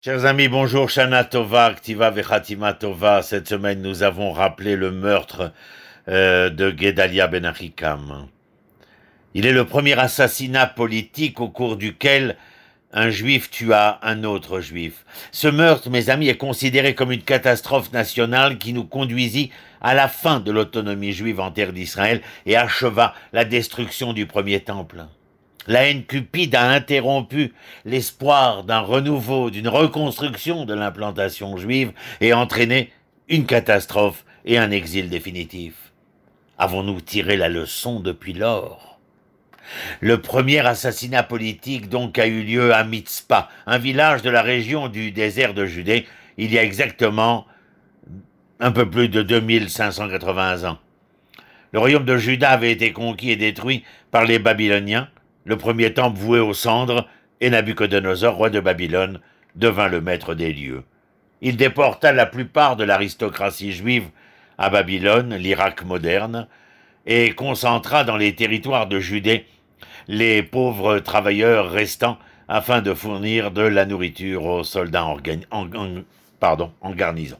Chers amis, bonjour, Shana Tova, Ktiva Vechatima Tova. Cette semaine, nous avons rappelé le meurtre de Gedalia Ben Achikam. Il est le premier assassinat politique au cours duquel un juif tua un autre juif. Ce meurtre, mes amis, est considéré comme une catastrophe nationale qui nous conduisit à la fin de l'autonomie juive en terre d'Israël et acheva la destruction du premier temple. La haine cupide a interrompu l'espoir d'un renouveau, d'une reconstruction de l'implantation juive et entraîné une catastrophe et un exil définitif. Avons-nous tiré la leçon depuis lors? Le premier assassinat politique donc a eu lieu à Mitzpah, un village de la région du désert de Judée, il y a exactement un peu plus de 2580 ans. Le royaume de Juda avait été conquis et détruit par les Babyloniens, le premier temple voué aux cendres, et Nabuchodonosor, roi de Babylone, devint le maître des lieux. Il déporta la plupart de l'aristocratie juive à Babylone, l'Irak moderne, et concentra dans les territoires de Judée les pauvres travailleurs restants afin de fournir de la nourriture aux soldats en garnison.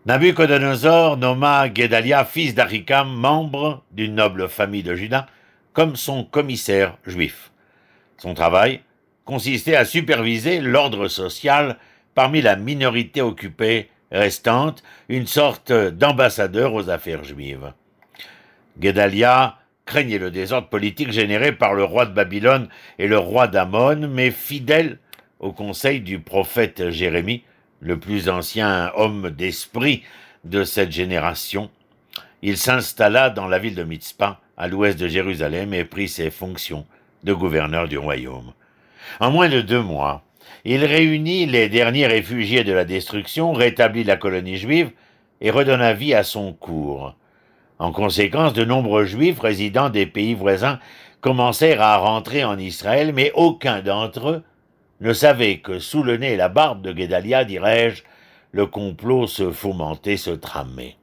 Nabuchodonosor nomma Gedalia, fils d'Achikam, membre d'une noble famille de Juda, comme son commissaire juif. Son travail consistait à superviser l'ordre social parmi la minorité occupée restante, une sorte d'ambassadeur aux affaires juives. Gedalia craignait le désordre politique généré par le roi de Babylone et le roi d'Amon, mais fidèle au conseil du prophète Jérémie, le plus ancien homme d'esprit de cette génération, il s'installa dans la ville de Mitzpah, à l'ouest de Jérusalem, et prit ses fonctions de gouverneur du royaume. En moins de 2 mois, il réunit les derniers réfugiés de la destruction, rétablit la colonie juive et redonna vie à son cours. En conséquence, de nombreux juifs résidant des pays voisins commencèrent à rentrer en Israël, mais aucun d'entre eux ne savait que sous le nez et la barbe de Gedalia, dirais-je, le complot se fomentait, se tramait.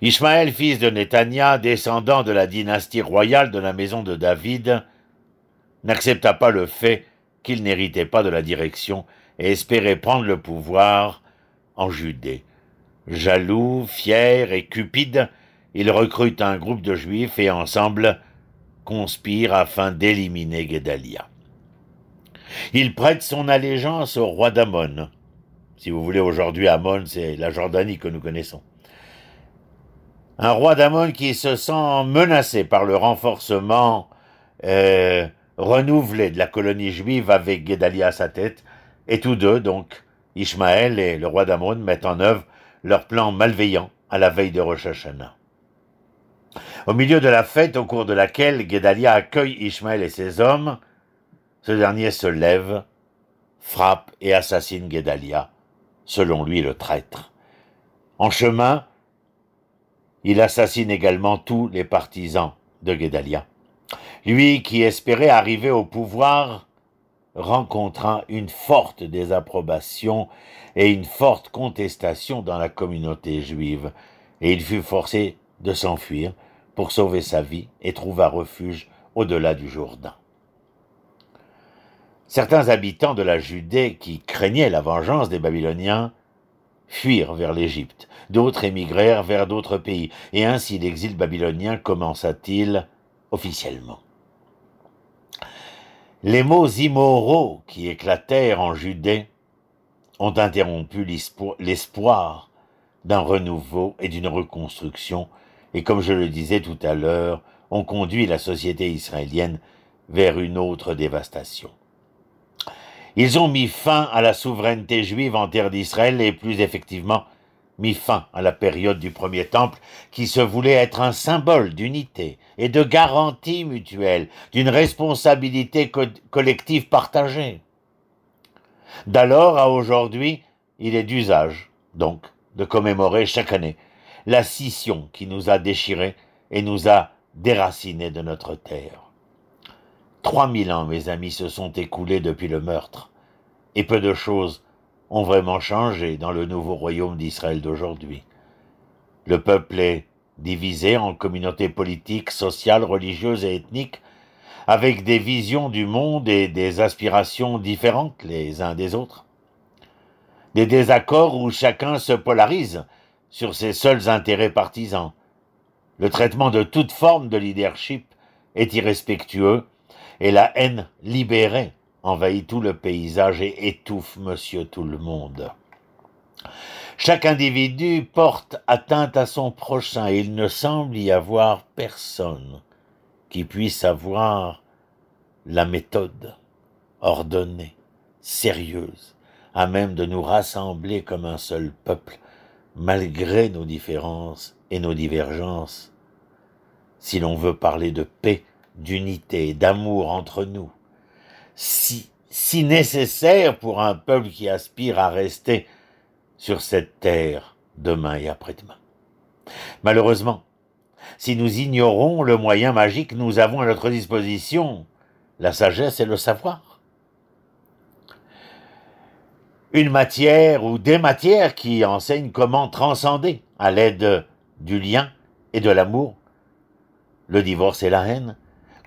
Ishmaël, fils de Netania, descendant de la dynastie royale de la maison de David, n'accepta pas le fait qu'il n'héritait pas de la direction et espérait prendre le pouvoir en Judée. Jaloux, fier et cupide, il recrute un groupe de juifs et ensemble conspirent afin d'éliminer Gedalia. Il prête son allégeance au roi d'Amon. Si vous voulez, aujourd'hui, Amon, c'est la Jordanie que nous connaissons. Un roi d'Amon qui se sent menacé par le renforcement renouvelé de la colonie juive avec Gedalia à sa tête, et tous deux, donc, Ishmaël et le roi d'Amon, mettent en œuvre leur plan malveillant à la veille de Rosh Hashanah. Au milieu de la fête, au cours de laquelle Gedalia accueille Ishmaël et ses hommes, ce dernier se lève, frappe et assassine Gedalia, selon lui le traître. En chemin, il assassine également tous les partisans de Gedalia. Lui qui espérait arriver au pouvoir rencontra une forte désapprobation et une forte contestation dans la communauté juive, et il fut forcé de s'enfuir pour sauver sa vie et trouva refuge au-delà du Jourdain. Certains habitants de la Judée qui craignaient la vengeance des Babyloniens fuirent vers l'Égypte, d'autres émigrèrent vers d'autres pays, et ainsi l'exil babylonien commença-t-il officiellement. Les mots immoraux qui éclatèrent en Judée ont interrompu l'espoir d'un renouveau et d'une reconstruction, et comme je le disais tout à l'heure, ont conduit la société israélienne vers une autre dévastation. Ils ont mis fin à la souveraineté juive en terre d'Israël et plus effectivement mis fin à la période du premier temple qui se voulait être un symbole d'unité et de garantie mutuelle, d'une responsabilité collective partagée. D'alors à aujourd'hui, il est d'usage, donc, de commémorer chaque année la scission qui nous a déchirés et nous a déracinés de notre terre. 3000 ans, mes amis, se sont écoulés depuis le meurtre, et peu de choses ont vraiment changé dans le nouveau royaume d'Israël d'aujourd'hui. Le peuple est divisé en communautés politiques, sociales, religieuses et ethniques, avec des visions du monde et des aspirations différentes les uns des autres. Des désaccords où chacun se polarise sur ses seuls intérêts partisans. Le traitement de toute forme de leadership est irrespectueux et la haine libérée envahit tout le paysage et étouffe monsieur tout le monde. Chaque individu porte atteinte à son prochain et il ne semble y avoir personne qui puisse avoir la méthode ordonnée, sérieuse, à même de nous rassembler comme un seul peuple, malgré nos différences et nos divergences, si l'on veut parler de paix, d'unité, d'amour entre nous, si nécessaire pour un peuple qui aspire à rester sur cette terre demain et après-demain. Malheureusement, si nous ignorons le moyen magique que nous avons à notre disposition, la sagesse et le savoir. Une matière ou des matières qui enseignent comment transcender à l'aide du lien et de l'amour, le divorce et la haine,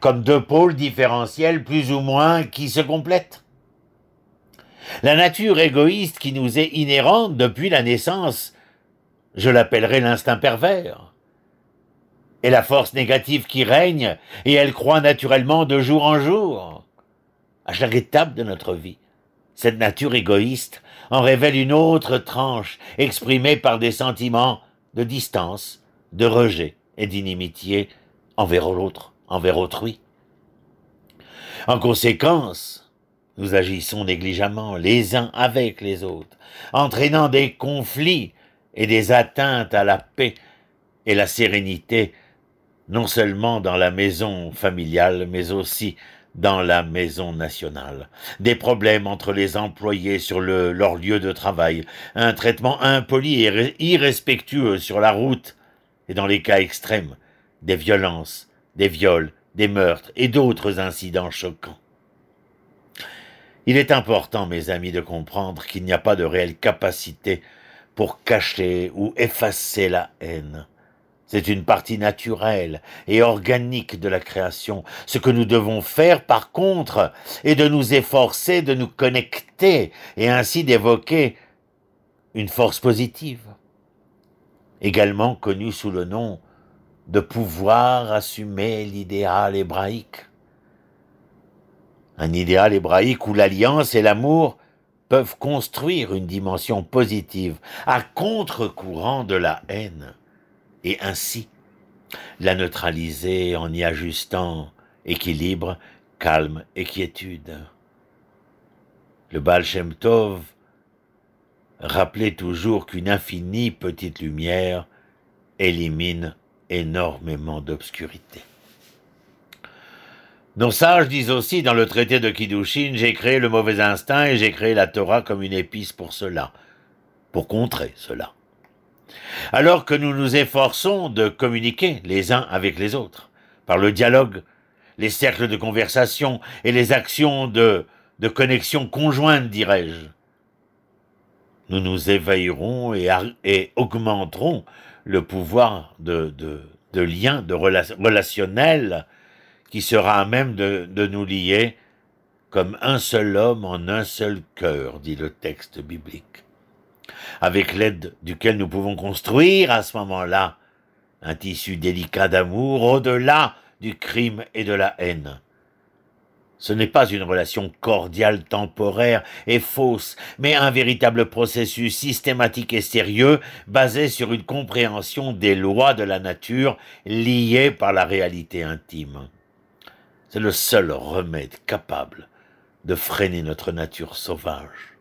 comme deux pôles différentiels plus ou moins qui se complètent. La nature égoïste qui nous est inhérente depuis la naissance, je l'appellerai l'instinct pervers, et la force négative qui règne, et elle croît naturellement de jour en jour. À chaque étape de notre vie, cette nature égoïste en révèle une autre tranche, exprimée par des sentiments de distance, de rejet et d'inimitié envers l'autre, envers autrui. En conséquence, nous agissons négligemment les uns avec les autres, entraînant des conflits et des atteintes à la paix et la sérénité, non seulement dans la maison familiale, mais aussi dans la maison nationale. Des problèmes entre les employés sur leur lieu de travail, un traitement impoli et irrespectueux sur la route, et dans les cas extrêmes, des violences, des viols, des meurtres et d'autres incidents choquants. Il est important, mes amis, de comprendre qu'il n'y a pas de réelle capacité pour cacher ou effacer la haine. C'est une partie naturelle et organique de la création. Ce que nous devons faire, par contre, est de nous efforcer de nous connecter et ainsi d'évoquer une force positive, également connue sous le nom de pouvoir assumer l'idéal hébraïque. Un idéal hébraïque où l'alliance et l'amour peuvent construire une dimension positive à contre-courant de la haine et ainsi la neutraliser en y ajustant équilibre, calme et quiétude. Le Baal Shem Tov rappelait toujours qu'une infinie petite lumière élimine énormément d'obscurité. Nos sages disent aussi dans le traité de Kiddushin, j'ai créé le mauvais instinct et j'ai créé la Torah comme une épice pour cela, pour contrer cela. Alors que nous nous efforçons de communiquer les uns avec les autres, par le dialogue, les cercles de conversation et les actions de connexion conjointe, dirais-je, nous nous éveillerons et augmenterons le pouvoir de lien, relationnel, qui sera à même de nous lier comme un seul homme en un seul cœur, dit le texte biblique, avec l'aide duquel nous pouvons construire à ce moment-là un tissu délicat d'amour au-delà du crime et de la haine. Ce n'est pas une relation cordiale, temporaire et fausse, mais un véritable processus systématique et sérieux basé sur une compréhension des lois de la nature liées par la réalité intime. C'est le seul remède capable de freiner notre nature sauvage.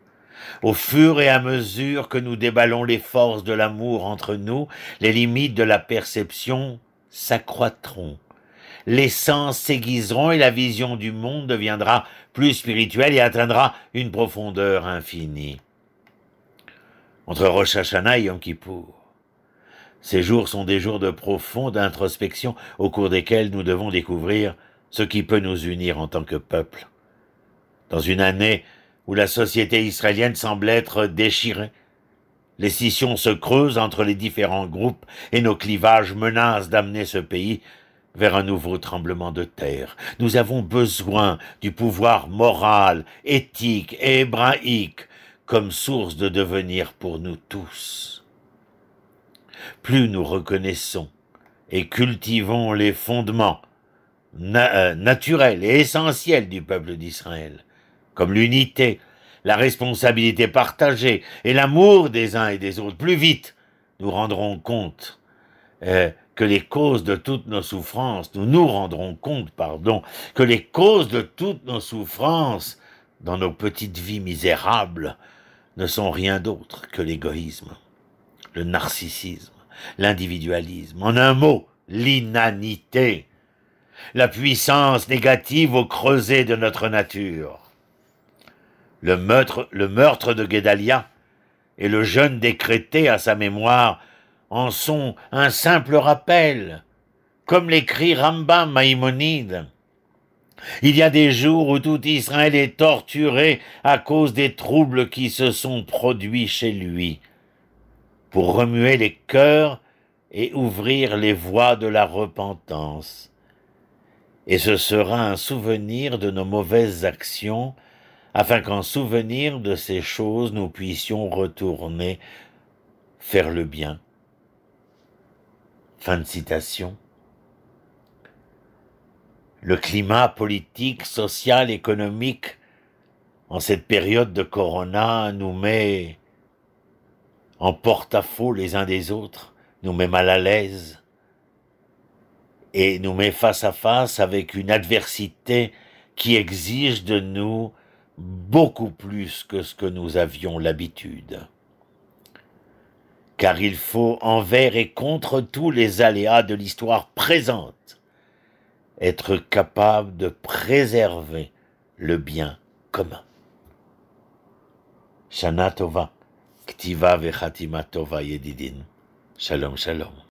Au fur et à mesure que nous déballons les forces de l'amour entre nous, les limites de la perception s'accroîtront. Les sens s'aiguiseront et la vision du monde deviendra plus spirituelle et atteindra une profondeur infinie. Entre Rosh Hashanah et Yom Kippour, ces jours sont des jours de profonde introspection au cours desquels nous devons découvrir ce qui peut nous unir en tant que peuple. Dans une année où la société israélienne semble être déchirée, les scissions se creusent entre les différents groupes et nos clivages menacent d'amener ce pays vers un nouveau tremblement de terre. Nous avons besoin du pouvoir moral, éthique et hébraïque comme source de devenir pour nous tous. Plus nous reconnaissons et cultivons les fondements naturels et essentiels du peuple d'Israël, comme l'unité, la responsabilité partagée et l'amour des uns et des autres, plus vite nous rendrons compte que les causes de toutes nos souffrances, nous rendrons compte, que les causes de toutes nos souffrances dans nos petites vies misérables ne sont rien d'autre que l'égoïsme, le narcissisme, l'individualisme, en un mot, l'inanité, la puissance négative au creuset de notre nature. Le meurtre de Guédalia et le jeûne décrété à sa mémoire en sont un simple rappel, comme l'écrit Rambam Maïmonide. Il y a des jours où tout Israël est torturé à cause des troubles qui se sont produits chez lui, pour remuer les cœurs et ouvrir les voies de la repentance. Et ce sera un souvenir de nos mauvaises actions, afin qu'en souvenir de ces choses, nous puissions retourner faire le bien. Fin de citation. Le climat politique, social, économique, en cette période de corona, nous met en porte-à-faux les uns des autres, nous met mal à l'aise et nous met face à face avec une adversité qui exige de nous beaucoup plus que ce que nous avions l'habitude. Car il faut, envers et contre tous les aléas de l'histoire présente, être capable de préserver le bien commun. Shana Tova, Ktiva Vechatima Tova Yedidin. Shalom, shalom.